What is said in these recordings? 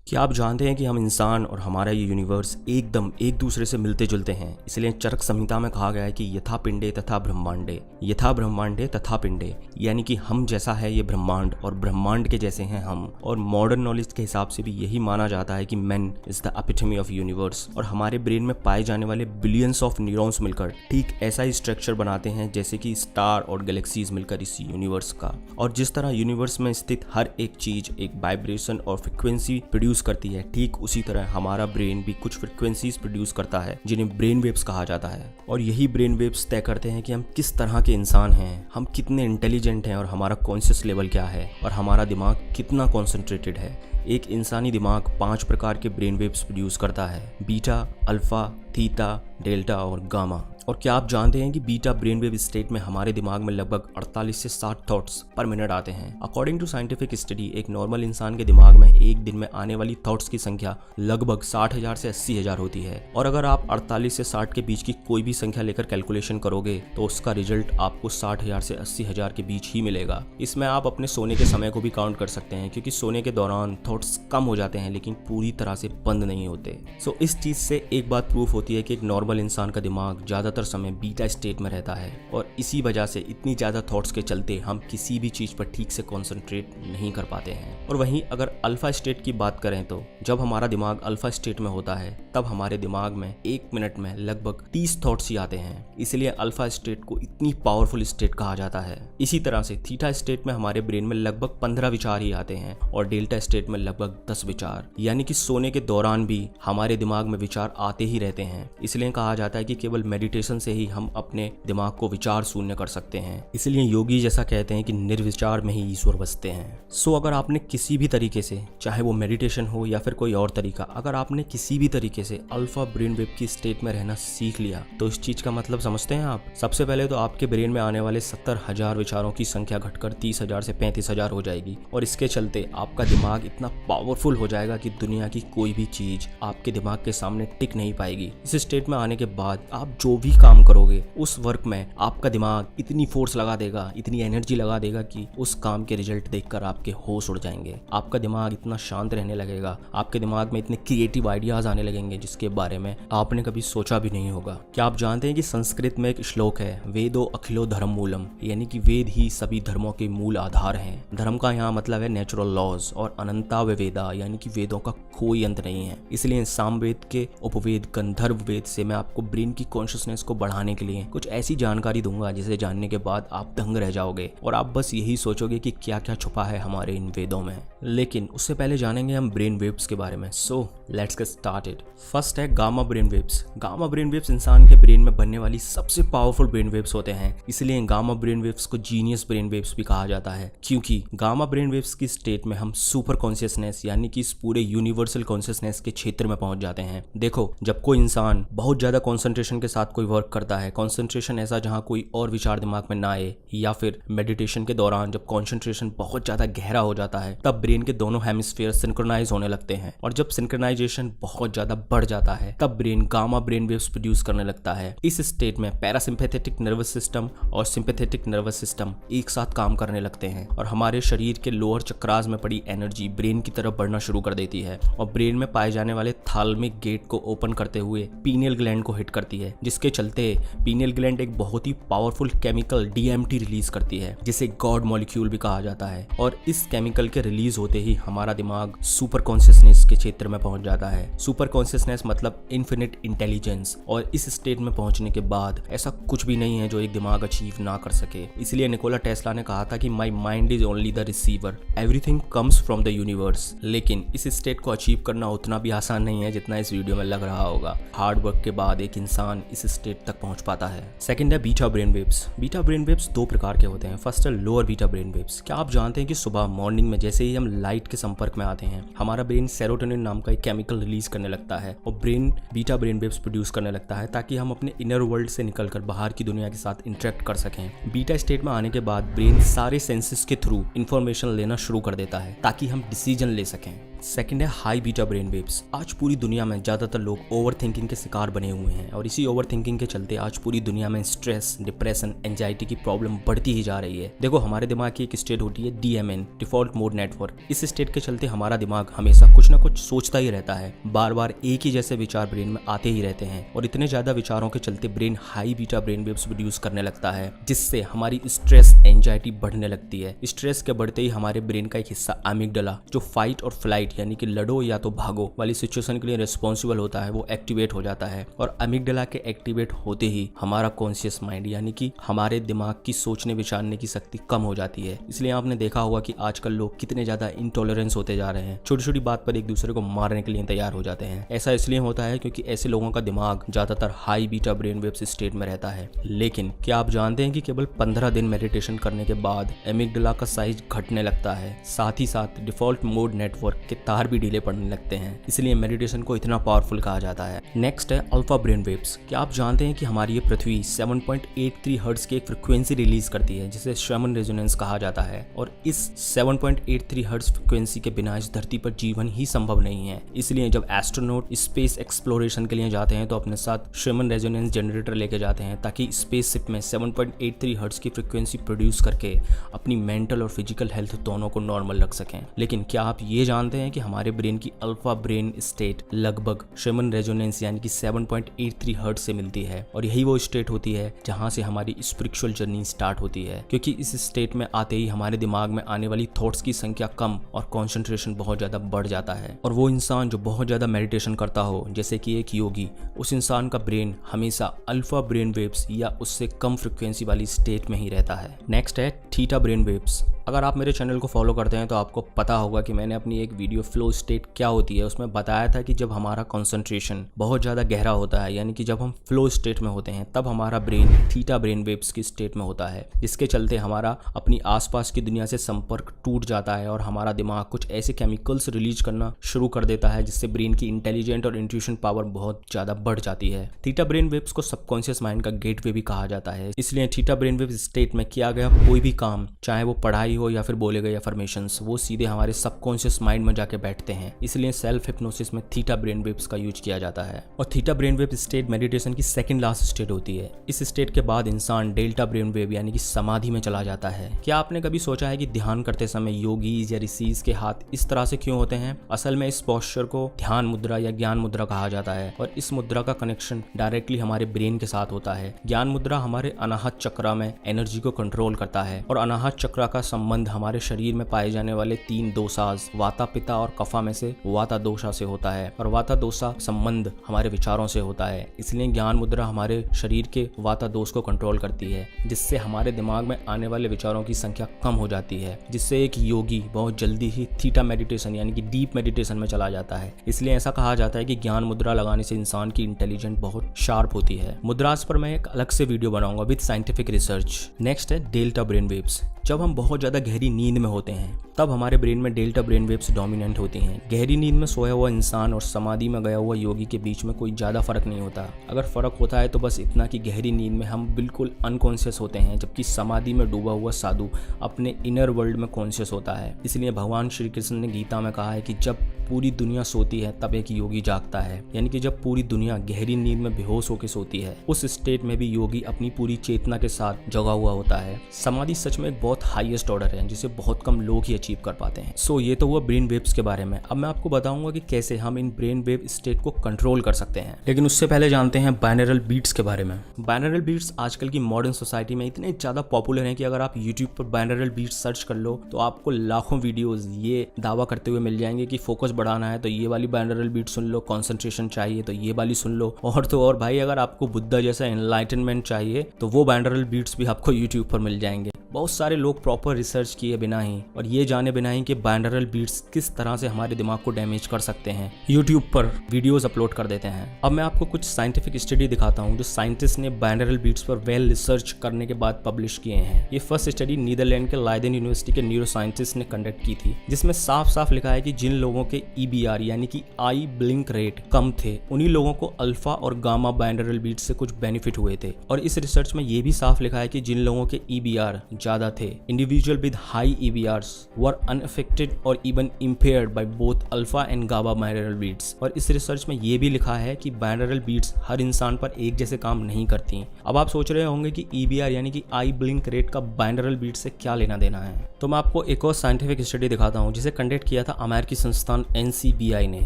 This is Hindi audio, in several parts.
क्या आप जानते हैं कि हम इंसान और हमारा ये यूनिवर्स एकदम एक दूसरे से मिलते जुलते हैं। इसलिए चरक संहिता में कहा गया है कि यथा पिंडे तथा ब्रह्मांडे तथा पिंडे, यानी कि हम जैसा है ये ब्रह्मांड और ब्रह्मांड के जैसे हैं हम। और मॉडर्न नॉलेज के हिसाब से भी यही माना जाता है कि man is the epitome of universe. और हमारे ब्रेन में पाए जाने वाले बिलियंस ऑफ न्यूरॉन्स मिलकर ठीक ऐसा ही स्ट्रक्चर बनाते हैं जैसे कि स्टार और गैलेक्सीज मिलकर इस यूनिवर्स का। और जिस तरह यूनिवर्स में स्थित हर एक चीज एक वाइब्रेशन और फ्रिक्वेंसी प्रोड्यूस करती है, ठीक उसी तरह हमारा ब्रेन भी कुछ फ्रिक्वेंसीज प्रोड्यूस करता है जिन्हें ब्रेन वेव्स कहा जाता है। और यही ब्रेन वेव्स तय करते हैं कि हम किस तरह के इंसान हैं, हम कितने इंटेलिजेंट हैं और हमारा कॉन्शियस लेवल क्या है और हमारा दिमाग कितना कॉन्सेंट्रेटेड है। एक इंसानी दिमाग 5 प्रकार के ब्रेन वेव्स प्रोड्यूस करता है: बीटा, अल्फा, थीटा, डेल्टा और गामा। और क्या आप जानते हैं कि बीटा ब्रेन वेव स्टेट में हमारे दिमाग में लगभग 48 से 60 थॉट्स पर मिनट आते हैं। अकॉर्डिंग टू साइंटिफिक स्टडी, एक नॉर्मल इंसान के दिमाग में एक दिन में आने वाली थॉट्स की संख्या लगभग 60,000 से 80,000 होती है। और अगर आप 48 से 60 के बीच की कोई भी संख्या लेकर कैलकुलेशन करोगे तो उसका रिजल्ट आपको 60,000 से 80,000 के बीच ही मिलेगा। इसमें आप अपने सोने के समय को भी काउंट कर सकते हैं, क्योंकि सोने के दौरान थॉट्स कम हो जाते हैं लेकिन पूरी तरह से बंद नहीं होते। सो इस चीज से एक बात प्रूफ होती है कि एक नॉर्मल इंसान का दिमाग ज्यादातर समय बीटा स्टेट में रहता है। और इसी वजह से इतनी ज्यादा थॉट्स के चलते हम किसी भी चीज पर ठीक से कॉन्सेंट्रेट नहीं कर पाते हैं। और वहीं अगर अल्फा स्टेट की बात करें तो जब हमारा दिमाग अल्फा स्टेट में होता है तब हमारे दिमाग में 1 मिनट में लगभग 30 थॉट्स ही आते हैं। इसलिए अल्फा स्टेट को इतनी पावरफुल स्टेट कहा जाता है। इसी तरह से थीटा स्टेट में हमारे ब्रेन में लगभग 15 विचार ही आते हैं और डेल्टा स्टेट में लगभग 10 विचार, यानी कि सोने के दौरान भी हमारे दिमाग में विचार आते ही रहते हैं। इसलिए कहा जाता है कि केवल मेडिटेशन से ही हम अपने दिमाग को विचार शून्य कर सकते हैं। इसलिए योगी जैसा कहते हैं कि निर्विचार में ही ईश्वर बसते हैं। सो अगर आपने किसी भी तरीके से, चाहे वो मेडिटेशन हो या फिर कोई और तरीका, अगर आपने किसी भी तरीके से अल्फा ब्रेन वेव की स्टेट में रहना सीख लिया तो इस चीज का मतलब समझते हैं आप। सबसे पहले तो आपके ब्रेन में आने वाले 70,000 विचारों की संख्या घटकर 30,000 से 35,000 हो जाएगी। और इसके चलते आपका दिमाग इतना पावरफुल हो जाएगा कि दुनिया की कोई भी चीज आपके दिमाग के सामने टिक नहीं पाएगी। इस स्टेट में आने के बाद आप जो भी काम करोगे उस वर्क में आपका दिमाग इतनी फोर्स लगा देगा, इतनी एनर्जी लगा देगा कि उस काम के रिजल्ट देखकर आपके होश उड़ जाएंगे। आपका दिमाग इतना शांत रहने लगेगा, आपके दिमाग में इतने क्रिएटिव आइडियाज आने लगेंगे जिसके बारे में आपने कभी सोचा भी नहीं होगा। क्या आप जानते हैं कि संस्कृत में एक श्लोक है, वेदो अखिलो धर्म मूलम, यानी कि वेद ही सभी धर्मों के मूल आधार हैं। धर्म का यहाँ मतलब है नेचुरल लॉज और अनंता वेदा, यानी कि वेदों का कोई अंत नहीं है। इसलिए सामवेद के उपवेद गंधर्व वेद से मैं आपको ब्रेन की कॉन्शियसनेस को बढ़ाने के लिए कुछ ऐसी जानकारी दूंगा जिसे जानने के बाद आप दंग रह जाओगे और आप बस यही सोचोगे कि क्या क्या छुपा है हमारे इन वेदों में। लेकिन उससे पहले जानेंगे हम ब्रेन वेव्स के बारे में। So let's get started. First है gamma brain waves. Gamma brain waves इंसान के ब्रेन में बनने वाली सबसे पावरफुल ब्रेन वेव्स होते हैं। इसलिए गामा ब्रेन वेव्स को जीनियस ब्रेन वेव्स भी कहा जाता है, क्योंकि गामा ब्रेन वेव्स की स्टेट में हम सुपर कॉन्शियसनेस यानी कि इस पूरे यूनिवर्सल कॉन्शियसनेस के क्षेत्र में पहुंच जाते हैं। देखो, जब कोई इंसान बहुत ज्यादा कॉन्सेंट्रेशन के साथ कोई वर्क करता है, कॉन्सेंट्रेशन ऐसा जहां कोई और विचार दिमाग में ना आए, या फिर मेडिटेशन के दौरान जब कॉन्सेंट्रेशन बहुत ज्यादा गहरा हो जाता है तब ब्रेन के दोनों हेमिस्फीयर सिंक्रोनाइज होने लगते हैं। और जब सिंक्रोनाइजेशन बहुत ज्यादा बढ़ जाता है तब brain gamma brain waves produce करने लगता है। इस स्टेट में पैरासिम्पैथेटिक नर्वस सिस्टम और सिंपैथेटिक नर्वस सिस्टम एक साथ काम करने लगते हैं और हमारे शरीर के लोअर चक्रास में पड़ी एनर्जी ब्रेन की तरफ बढ़ना शुरू कर देती है और ब्रेन में पाए जाने वाले थालमिक गेट को ओपन करते हुए पीनियल ग्लैंड को हिट करती है, जिसके चलते पीनियल ग्लैंड एक बहुत ही पावरफुल केमिकल DMT रिलीज करती है, जिसे गॉड मॉलिक्यूल भी कहा जाता है। और इस केमिकल के रिलीज होते ही हमारा दिमाग सुपर कॉन्शियसनेस के क्षेत्र में पहुंच जाता है। सुपर कॉन्शियसनेस मतलब इन्फिनिट इंटेलिजेंस। और इस स्टेट में पहुंचने के बाद ऐसा कुछ भी नहीं है जो एक दिमाग अचीव ना कर सके। इसलिए निकोला टेस्ला ने कहा था कि my mind is only the receiver, everything comes from the universe. लेकिन इस स्टेट को अचीव करना उतना भी आसान नहीं है जितना इस वीडियो में लग रहा होगा। हार्ड वर्क के बाद एक इंसान इस स्टेट तक पहुंच पाता है। सेकंड है beta brain waves. Beta brain waves 2 प्रकार के होते हैं। फर्स्ट है लोअर बीटा ब्रेन वेव्स। क्या आप जानते हैं कि सुबह मॉर्निंग में जैसे ही हम लाइट के संपर्क में आते हैं हमारा ब्रेन सेरोटोनिन नाम का एक केमिकल रिलीज करने लगता है और brain beta brain waves produce करने लगता है ताकि हम अपने इनर वर्ल्ड से निकलकर बाहर की दुनिया के साथ इंटरेक्ट कर सकें। बीटा स्टेट में आने के बाद ब्रेन सारे सेंसेस के थ्रू इंफॉर्मेशन लेना शुरू कर देता है ताकि हम डिसीजन ले सकें। सेकंड है हाई बीटा ब्रेन वेव्स। आज पूरी दुनिया में ज्यादातर लोग ओवर थिंकिंग के शिकार बने हुए हैं और इसी ओवर थिंकिंग के चलते आज पूरी दुनिया में स्ट्रेस, डिप्रेशन, एंजाइटी की प्रॉब्लम बढ़ती ही जा रही है। देखो, हमारे दिमाग की एक स्टेट होती है DMN, डिफॉल्ट मोड नेटवर्क। इस स्टेट के चलते हमारा दिमाग हमेशा कुछ ना कुछ सोचता ही रहता है, बार बार एक ही जैसे विचार ब्रेन में आते ही रहते हैं और इतने ज्यादा विचारों के चलते brain high beta brain waves produce करने लगता है, जिससे हमारी स्ट्रेस, एंजाइटी बढ़ने लगती है। स्ट्रेस के बढ़ते ही हमारे ब्रेन का एक हिस्सा एमिगडाला, जो फाइट और फ्लाइट यानी कि लड़ो या तो भागो वाली सिचुएशन के लिए रिस्पॉन्सिबल होता है, वो एक्टिवेट हो जाता है। और एमिगडाला के एक्टिवेट होते ही हमारा कॉन्शियस माइंड यानी कि हमारे दिमाग की सोचने विचारने की शक्ति कम हो जाती है। इसलिए आपने देखा होगा कि आजकल लोग कितने ज्यादा इंटॉलरेंस होते जा रहे हैं, छोटी छोटी बात पर एक दूसरे को मारने के लिए तैयार हो जाते हैं। ऐसा इसलिए होता है क्योंकि ऐसे लोगों का दिमाग ज्यादातर high beta brain waves state में रहता है। लेकिन क्या आप जानते हैं कि केवल 15 दिन मेडिटेशन करने के बाद एमिगडाला का साइज घटने लगता है, साथ ही साथ डिफॉल्ट मोड नेटवर्क के तार भी ढीले पड़ने लगते हैं। इसलिए मेडिटेशन को इतना पावरफुल कहा जाता है। नेक्स्ट है अल्फा ब्रेन वेव्स। क्या आप जानते हैं कि हमारी ये पृथ्वी 7.83 हर्ट्ज की एक फ्रिक्वेंसी रिलीज करती है, जिसे शर्मन रेजोनेंस कहा जाता है। और इस 7.83 हर्ट्ज फ्रिक्वेंसी के बिना इस धरती पर जीवन ही संभव नहीं है। इसलिए जब एस्ट्रोनॉट स्पेस एक्सप्लोरेशन के लिए जाते हैं तो अपने साथ शर्मन रेजोनेंस जनरेटर लेके जाते हैं, ताकि स्पेसशिप में 7.83 हर्ट्ज की फ्रिक्वेंसी प्रोड्यूस करके अपनी मेंटल और फिजिकल हेल्थ दोनों को नॉर्मल रख सकें। लेकिन क्या आप ये जानते हैं कि हमारे ब्रेन की अल्फा ब्रेन स्टेट लगभग शर्मन रेजोनेंस यानी कि 7.83 हर्ट्ज से मिलती है, और यही वो स्टेट होती है जहां से हमारी स्पिरिचुअल जर्नी स्टार्ट होती है। क्योंकि इस स्टेट में आते ही हमारे दिमाग में आने वाली थॉट्स की संख्या कम और कॉन्सेंट्रेशन बहुत ज्यादा बढ़ जाता है। और वो इंसान जो बहुत ज्यादा मेडिटेशन करता हो, जैसे कि एक योगी, उस इंसान का ब्रेन हमेशा अल्फा ब्रेन वेव्स या उससे कम फ्रिक्वेंसी वाली स्टेट में ही रहता है। नेक्स्ट है थीटा ब्रेन वेव्स। अगर आप मेरे चैनल को फॉलो करते हैं तो आपको पता होगा कि मैंने अपनी एक वीडियो फ्लो स्टेट क्या होती है उसमें बताया था कि जब हमारा कंसंट्रेशन बहुत ज़्यादा गहरा होता है, यानी कि जब हम फ्लो स्टेट में होते हैं, तब हमारा ब्रेन थीटा ब्रेन वेव्स की स्टेट में होता है, जिसके चलते हमारा अपनी आसपास की दुनिया से संपर्क टूट जाता है और हमारा दिमाग कुछ ऐसे केमिकल्स रिलीज करना शुरू कर देता है जिससे ब्रेन की इंटेलिजेंट और इंट्यूशन पावर बहुत ज़्यादा बढ़ जाती है। थीटा ब्रेन वेव्स को सबकॉन्शियस माइंड का गेटवे भी कहा जाता है। इसलिए थीटा ब्रेन वेव स्टेट में किया गया कोई भी काम, चाहे वो पढ़ाई हो या फिर बोले गए अफर्मेशंस, वो सीधे हमारे सबकॉन्शियस माइंड में जाके बैठते हैं। इसलिए सेल्फ हिप्नोसिस में थीटा ब्रेन वेव्स का यूज किया जाता है। और theta brain wave state meditation की सेकंड लास्ट स्टेट होती है। इस स्टेट के बाद इंसान डेल्टा ब्रेन वेव यानी कि समाधि में चला जाता है। क्या आपने कभी सोचा है कि ध्यान करते समय योगीज या ऋषिज के हाथ इस तरह से क्यों होते हैं? असल में इस पोस्चर को ध्यान मुद्रा या ज्ञान मुद्रा कहा जाता है, और इस मुद्रा का कनेक्शन डायरेक्टली हमारे ब्रेन के साथ होता है। ज्ञान मुद्रा हमारे अनाहत चक्र में एनर्जी को कंट्रोल करता है, और अनाहत चक्र का संबंध हमारे शरीर में पाए जाने वाले 3 दोषास वाता, पित्ता और कफा में से वाता दोषा से होता है, और वाता दोषा संबंध हमारे विचारों से होता है। इसलिए ज्ञान मुद्रा हमारे शरीर के वाता दोष को कंट्रोल करती है, जिससे हमारे दिमाग में आने वाले विचारों की संख्या कम हो जाती है, जिससे एक योगी बहुत जल्दी ही थीटा मेडिटेशन यानी कि डीप मेडिटेशन में चला जाता है। इसलिए ऐसा कहा जाता है कि ज्ञान मुद्रा लगाने से इंसान की इंटेलिजेंस बहुत शार्प होती है। मुद्रास पर मैं एक अलग से वीडियो बनाऊंगा विद साइंटिफिक रिसर्च। नेक्स्ट है डेल्टा ब्रेन वेव्स। जब हम बहुत ज्यादा गहरी नींद में होते हैं तब हमारे ब्रेन में डेल्टा ब्रेन वेव्स डोमिनेंट होती हैं। गहरी नींद में सोया हुआ इंसान और समाधि में गया हुआ योगी के बीच में कोई ज़्यादा फर्क नहीं होता। अगर फर्क होता है तो बस इतना कि गहरी नींद में हम बिल्कुल अनकॉन्शियस होते हैं, जबकि समाधि में डूबा हुआ साधु अपने इनर वर्ल्ड में कॉन्शियस होता है। इसलिए भगवान श्री कृष्ण ने गीता में कहा है कि जब पूरी दुनिया सोती है तब एक योगी जागता है, यानी कि जब पूरी दुनिया गहरी नींद में बेहोश होकर सोती है, उस स्टेट में भी योगी अपनी पूरी चेतना के साथ जगा हुआ होता है। समाधि सच में एक बहुत हाईएस्ट ऑर्डर है जिसे बहुत कम लोग ही अचीव कर पाते हैं। सो ये तो हुआ ब्रेन वेव्स के बारे में। अब मैं आपको बताऊंगा कि कैसे हम इन ब्रेन वेव स्टेट को कंट्रोल कर सकते हैं, लेकिन उससे पहले जानते हैं बाइनरल बीट्स के बारे में। बाइनरल बीट्स आजकल की मॉडर्न सोसाइटी में इतने ज्यादा पॉपुलर हैं कि अगर आप यूट्यूब पर बाइनरल बीट्स सर्च कर लो तो आपको लाखों वीडियोस ये दावा करते हुए मिल जाएंगे कि फोकस बढ़ाना है तो ये वाली बाइनरल बीट सुन लो, कंसंट्रेशन चाहिए तो ये वाली सुन लो, और तो और भाई अगर आपको बुद्धा जैसा एनलाइटनमेंट चाहिए तो वो बाइनरल बीट्स भी आपको यूट्यूब पर मिल जाएंगे। बहुत सारे लोग प्रॉपर रिसर्च किए बिना ही और ये जाने बिना ही कि बाइनरल बीट्स किस तरह से हमारे दिमाग को डैमेज कर सकते हैं, यूट्यूब पर वीडियोस अपलोड कर देते हैं। अब मैं आपको कुछ साइंटिफिक स्टडी दिखाता हूँ जो साइंटिस्ट ने बाइनरल बीट्स पर वेल रिसर्च करने के बाद पब्लिश किए हैं। ये फर्स्ट स्टडी नीदरलैंड के लाइडेन यूनिवर्सिटी के न्यूरो साइंटिस्ट ने कंडक्ट की थी, जिसमें साफ साफ लिखा है कि जिन लोगों के EBR यानी कि आई ब्लिंक रेट कम थे उन्हीं लोगों को अल्फा और गामा बाइनरल बीट्स से कुछ बेनिफिट हुए थे। और इस रिसर्च में ये भी साफ लिखा है कि जिन लोगों के EBR ज्यादा थे। Individual with high EBRs were unaffected और even impaired by both alpha and gamma binaural beats. और इस रिसर्च में ये भी लिखा है कि बाइनरल बीट्स हर इंसान पर एक जैसे काम नहीं करती। अब आप सोच रहे होंगे कि EBR यानी कि आई ब्लिंक रेट का बाइनरल बीट से क्या लेना देना है, तो मैं आपको एक और साइंटिफिक स्टडी दिखाता हूँ जिसे कंडक्ट किया था अमेरिकी संस्थान NCBI ने,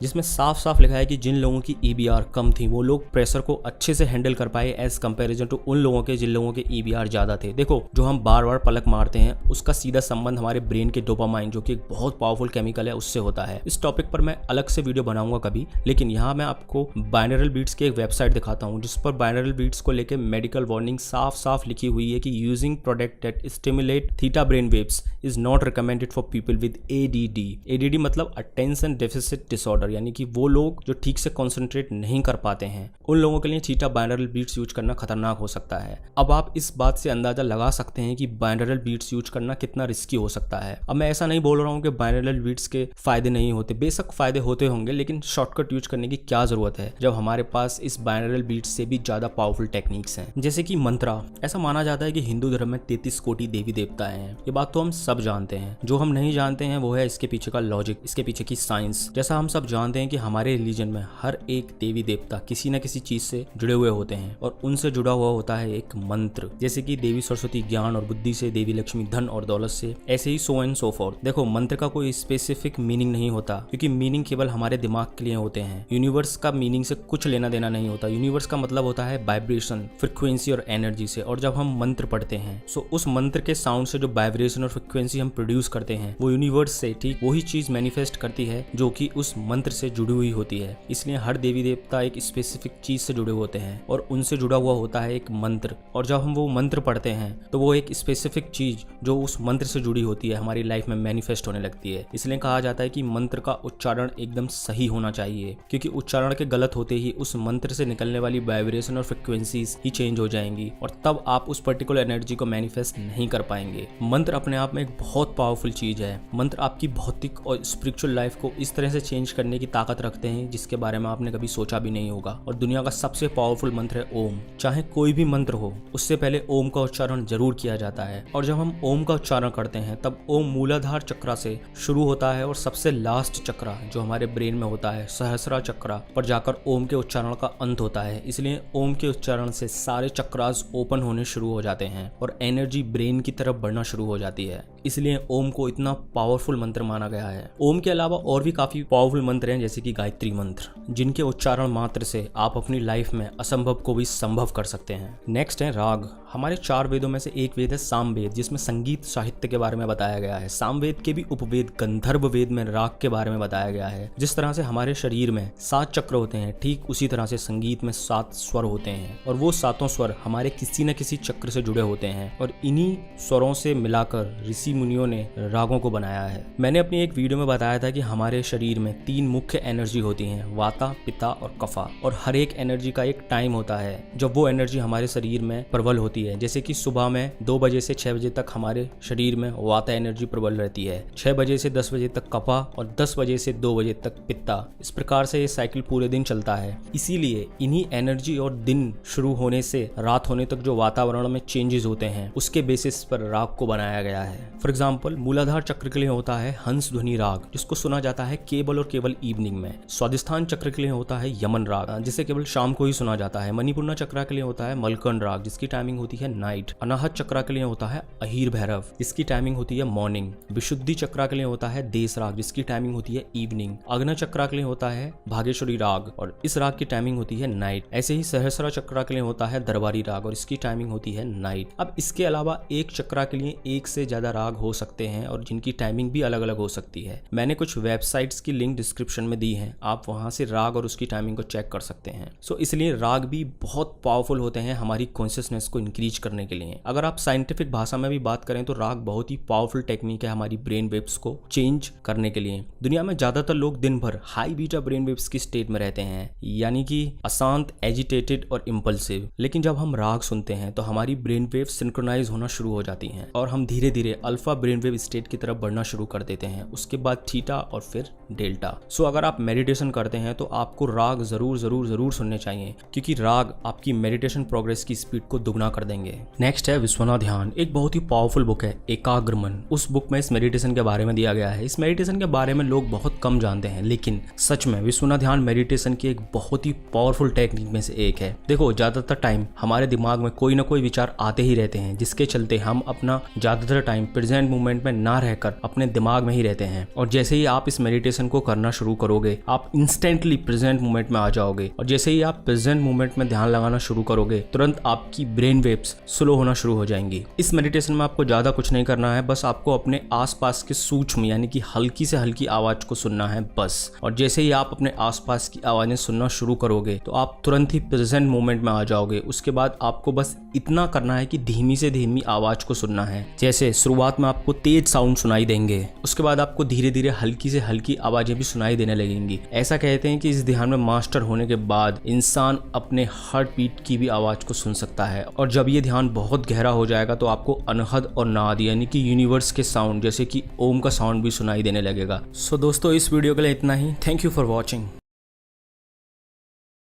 जिसमें साफ साफ लिखा है कि जिन लोगों की EBR कम थी वो लोग प्रेशर को अच्छे से हैंडल कर पाए एज कंपैरिजन टू उन लोगों के जिन लोगों के EBR ज्यादा थे। देखो, जो हम बार बार पलक मारते हैं उसका सीधा संबंध हमारे ब्रेन के डोपामाइन, जो कि एक बहुत पावरफुल केमिकल है, उससे होता है। इस टॉपिक पर मैं अलग से वीडियो बनाऊंगा कभी, लेकिन यहाँ मैं आपको बाइनरल बीट्स की एक वेबसाइट दिखाता हूँ जिस पर बाइनरल बीट्स को लेकर मेडिकल वार्निंग साफ साफ लिखी हुई है कि using product that stimulate theta brain waves is not recommended for people with ADD। ADD मतलब अटेंशन डेफिसिट डिसऑर्डर, यानी कि वो लोग जो ठीक से कॉन्सेंट्रेट नहीं कर पाते हैं, उन लोगों के लिए थीटा बाइनरल बीट्स यूज करना खतरनाक हो सकता है। अब आप इस बात से अंदाजा लगा सकते हैं कि बाइनरल बीट्स यूज करना कितना रिस्की हो सकता है। अब मैं ऐसा नहीं बोल रहा हूँ कि बाइनरल बीट्स के फायदे नहीं होते, बेशक फायदे होते होंगे, लेकिन शॉर्टकट यूज करने की क्या जरूरत है जब हमारे पास इस बाइनरल बीट्स से भी ज्यादा पावरफुल टेक्निक्स हैं, जैसे कि मंत्रा। ऐसा माना जाता है कि हिंदू धर्म में 33 कोटि देवी देवता हैं। ये बात तो हम सब जानते हैं। जो हम नहीं जानते हैं वो है इसके पीछे का लॉजिक, इसके पीछे की साइंस। जैसा हम सब जानते हैं कि हमारे रिलीजन में हर एक देवी देवता किसी न किसी चीज से जुड़े हुए होते हैं और उनसे जुड़ा हुआ होता है एक मंत्र। जैसे कि देवी सरस्वती ज्ञान और बुद्धि से, देवी लक्ष्मी धन और दौलत से, ऐसे ही सो एंड सो फोर्थ। देखो, मंत्र का कोई स्पेसिफिक मीनिंग नहीं होता, क्योंकि मीनिंग केवल हमारे दिमाग के लिए होते हैं। यूनिवर्स का मीनिंग से कुछ लेना देना नहीं होता। यूनिवर्स का मतलब होता है वाइब्रेशन, फ्रिक्वेंसी और एनर्जी से। और जब हम मंत्र पढ़ते हैं तो उस मंत्र के साउंड से जो वाइब्रेशन और फ्रिक्वेंसी हम प्रोड्यूस करते हैं वो यूनिवर्स से ठीक वही चीज मैनिफेस्ट करती है जो कि उस मंत्र से जुड़ी हुई होती है। इसलिए हर देवी देवता एक स्पेसिफिक चीज से जुड़े होते हैं और उनसे जुड़ा हुआ होता है एक मंत्र। और जब हम वो मंत्र पढ़ते हैं तो वो एक स्पेसिफिक चीज जो उस मंत्र से जुड़ी होती है हमारी लाइफ में मैनिफेस्ट होने लगती है। इसलिए कहा जाता है कि मंत्र का उच्चारण एकदम सही होना चाहिए, क्योंकि उच्चारण के गलत होते ही उस मंत्र से निकलने वाली वाइब्रेशन और फ्रिक्वेंसीज ही चेंज हो जाएंगी और तब आप उस पर्टिकुलर एनर्जी को मैनिफेस्ट नहीं कर पाएंगे। मंत्र अपने आप में एक बहुत पावरफुल चीज है। मंत्र आपकी भौतिक और स्पिरिचुअल लाइफ को इस तरह से चेंज करने की ताकत रखते हैं जिसके बारे में आपने कभी सोचा भी नहीं होगा। और दुनिया का सबसे पावरफुल मंत्र है ओम। चाहे कोई भी मंत्र हो, उससे पहले ओम का उच्चारण जरूर किया जाता है। और जब हम ओम का उच्चारण करते हैं तब ओम मूलाधार चक्र से शुरू होता है और सबसे लास्ट चक्र जो हमारे ब्रेन में होता है, सहस्रा चक्र पर जाकर ओम के उच्चारण का अंत होता है। इसलिए ओम के उच्चारण से सारे चक्रास ओपन होने शुरू हो जाते हैं और एनर्जी ब्रेन की तरफ बढ़ना शुरू हो जाती है। इसलिए ओम को इतना पावरफुल मंत्र माना गया है। ओम के अलावा और भी काफी पावरफुल मंत्र हैं, जैसे कि गायत्री मंत्र, जिनके उच्चारण मात्र से आप अपनी लाइफ में असंभव को भी संभव कर सकते हैं। नेक्स्ट है राग। हमारे 4 वेदों में से एक वेद है सामवेद, जिसमें संगीत साहित्य के बारे में बताया गया है। सामवेद के भी उपवेद गंधर्व वेद में राग के बारे में बताया गया है। जिस तरह से हमारे शरीर में 7 चक्र होते हैं, ठीक उसी तरह से संगीत में 7 स्वर होते हैं और वो 7 स्वर हमारे किसी न किसी चक्र से जुड़े होते हैं और इन्हीं स्वरों से मिलाकर ऋषि मुनियों ने रागों को बनाया है। मैंने अपनी एक वीडियो में बताया था कि हमारे शरीर में 3 मुख्य एनर्जी होती हैं, वाता, पिता और कफा, और हर एक एनर्जी का एक टाइम होता है जब वो एनर्जी हमारे शरीर में प्रबल होती है। जैसे कि सुबह में 2 बजे से 6 बजे तक हमारे शरीर में वाता एनर्जी प्रबल रहती है, 6 बजे से 10 बजे तक कफा और 10 बजे से 2 बजे तक पित्ता। इस प्रकार से ये साइकिल पूरे दिन चलता है। इसीलिए इन्हीं एनर्जी और दिन शुरू होने से रात होने तक जो वातावरण में चेंजेस होते हैं उसके बेसिस पर राग को बनाया गया है। फॉर एग्जाम्पल, मूलाधार चक्र के लिए होता है हंस ध्वनि राग, जिसको सुना जाता है केवल और केवल इवनिंग में। स्वादिष्ठान चक्र के लिए होता है यमन राग, जिसे केवल शाम को ही सुना जाता है। मणिपूर्णा चक्र के लिए होता है मलकन राग, जिसकी टाइमिंग होती है नाइट। अनाहत चक्र के लिए होता है अहीर भैरव, जिसकी टाइमिंग होती है मॉर्निंग। विशुद्धि चक्र के लिए होता है देश राग, जिसकी टाइमिंग होती है इवनिंग। अग्नि चक्र के लिए होता है भागेश्वरी राग और इस राग की टाइमिंग होती है नाइट। ऐसे ही सहस्रा चक्र के लिए होता है दरबारी राग और इसकी टाइमिंग होती है नाइट। अब इसके अलावा एक चक्र के लिए एक से ज्यादा राग हो सकते हैं और जिनकी टाइमिंग भी अलग अलग हो सकती है। मैंने कुछ वेबसाइट्स की लिंक डिस्क्रिप्शन में दी है, आप वहां से राग और उसकी टाइमिंग को चेक कर सकते हैं। सो इसलिए राग भी बहुत पावरफुल होते हैं हमारी कॉन्शियसनेस को इंक्रीज करने के लिए। अगर आप साइंटिफिक भाषा में भी बात करें तो राग बहुत ही पावरफुल टेक्निक है हमारी ब्रेन वेव्स को चेंज करने के लिए। दुनिया में ज्यादातर लोग दिन भर हाई बीटा ब्रेन वेव्स की स्टेट में रहते हैं, यानी कि अशांत, एजिटेटेड और इम्पल्सिव। लेकिन जब हम राग सुनते हैं तो हमारी ब्रेन वेव्स सिंक्रोनाइज होना शुरू हो जाती हैं और हम धीरे धीरे अल्फा अल्फा ब्रेनवेव स्टेट की तरफ बढ़ना शुरू कर देते हैं, उसके बाद थीटा और फिर डेल्टा। सो अगर आप मेडिटेशन करते हैं तो आपको राग जरूर जरूर जरूर सुनने चाहिए, क्योंकि राग आपकी मेडिटेशन प्रोग्रेस की स्पीड को दुगना कर देंगे। नेक्स्ट है विश्वनाथ ध्यान, एक बहुत ही पावरफुल बुक है, एकाग्र मन। उस बुक में इस मेडिटेशन के बारे में दिया गया है। इस मेडिटेशन के बारे में लोग बहुत कम जानते हैं, लेकिन सच में विश्वनाथ ध्यान मेडिटेशन की एक बहुत ही पावरफुल टेक्निक में से एक है। देखो, ज्यादातर टाइम हमारे दिमाग में कोई ना कोई विचार आते ही रहते हैं, जिसके चलते हम अपना ज्यादातर टाइम प्रेजेंट मोमेंट में ना रहकर अपने दिमाग में ही रहते हैं। और जैसे ही आप इस मेडिटेशन को करना शुरू करोगे, आप इंस्टेंटली प्रेजेंट मोमेंट में आ जाओगे। और जैसे ही आप प्रेजेंट मोमेंट में ध्यान लगाना शुरू करोगे, तुरंत आपकी ब्रेन वेव्स स्लो होना शुरू हो जाएंगी। इस मेडिटेशन में आपको ज्यादा कुछ नहीं करना है, बस आपको अपने आसपास के सूक्ष्म यानी कि हल्की से हल्की आवाज को सुनना है बस। और जैसे ही आप अपने आसपास की आवाजें सुनना शुरू करोगे तो आप तुरंत ही प्रेजेंट मोमेंट में आ जाओगे। उसके बाद आपको बस इतना करना है कि धीमी से धीमी आवाज को सुनना है। जैसे शुरुआत में आपको तेज साउंड सुनाई देंगे, उसके बाद आपको धीरे धीरे हल्की से हल्की आवाजें भी सुनाई देने लगेंगी। ऐसा कहते हैं कि इस ध्यान में मास्टर होने के बाद इंसान अपने हार्ट बीट की भी आवाज को सुन सकता है। और जब ये ध्यान बहुत गहरा हो जाएगा तो आपको अनहद और नाद यानी कि यूनिवर्स के साउंड जैसे कि ओम का साउंड भी सुनाई देने लगेगा। सो दोस्तों, इस वीडियो के लिए इतना ही। Thank you for watching.